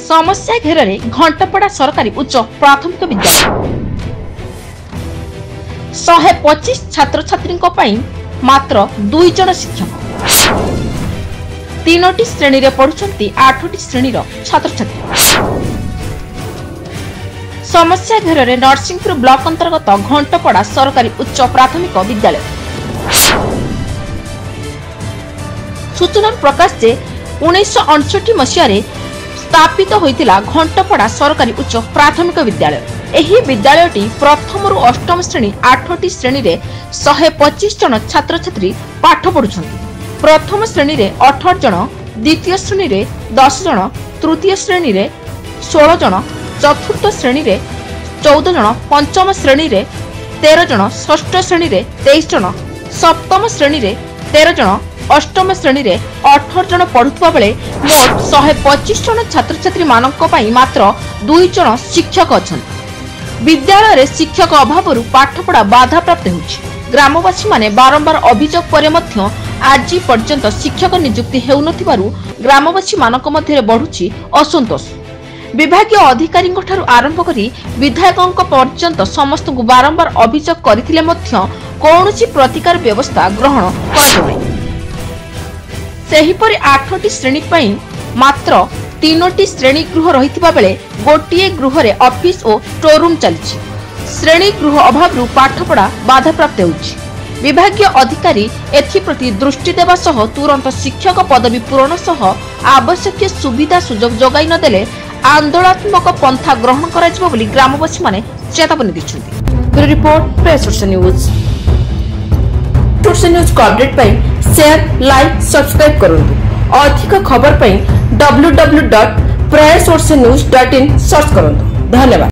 समस्या घेर घंटपड़ा सरकारी उच्च प्राथमिक विद्यालय 125 छात्र छात्री मात्र 2 जन शिक्षक 3टी श्रेणी रे पढ़ुछंती 8टी श्रेणी छात्र छात्री। समस्या घेर नरसिंहपुर ब्लॉक अंतर्गत घंटपड़ा सरकारी उच्च प्राथमिक विद्यालय। सूचना प्रकाश जे 1968 मसीह स्थापित होइतिला घंटपड़ा सरकारी उच्च प्राथमिक विद्यालय। एही विद्यालयटी प्रथम रु अष्टम श्रेणी 8टी श्रेणी रे 125 जन छात्र छात्री पाठ पढ़ुछंती। प्रथम श्रेणी रे 18 जन, द्वितीय श्रेणी रे 10 जन, तृतीय श्रेणी रे 16 जन, चतुर्थ श्रेणी रे 14 जन, पंचम श्रेणी रे 13 जन, षष्ठ श्रेणी रे 23 जन, सप्तम श्रेणी रे 13 जन, अष्टम श्रेणी रे 18 जन पढ़ुवा बेले मोट 125 जन छात्र छात्री मानक पई मात्र 2 जन शिक्षक अछंती। विद्यालय रे शिक्षक अभाव पाठपढ़ा बाधा प्राप्त होछि। ग्रामवासी माने बारंबार अभियोग परे मध्य आज पर्यंत शिक्षक नियुक्ति हेउनथिबारु ग्रामवासी मानक मध्य बढ़ुछि असंतोष। विभागीय अधिकारी आरंभ करी विधायकों पर्यंत समस्त को बारंबार अभियोग करथिले मध्य कौनसी प्रतिकार व्यवस्था ग्रहण करथि। सेहिपरि 8टी श्रेणी पई मात्र 3टी श्रेणी गृह रहिथिबा बेले गोटिए गृह रे ऑफिस और स्टोर रूम चलिछि। श्रेणी गृह अभाव पाठपढ़ा बाधा प्राप्त होछि। विभागीय अधिकारी एथिप्रति दृष्टि देवा सह तुरंत शिक्षक पदवी पूरण सह आवश्यक सुविधा सुजोग जोगाई न देले आंदोलनात्मक पंथा ग्रहण कराजिबो बोली ग्रामवासी माने चेतावनी दिछुंती। Report press source news. Source news को अपडेट पई शेयर, लाइक, सब्सक्राइब करंतु। अधिक खबर पई www.prayersourcenews.in सर्च करंतु। धन्यवाद।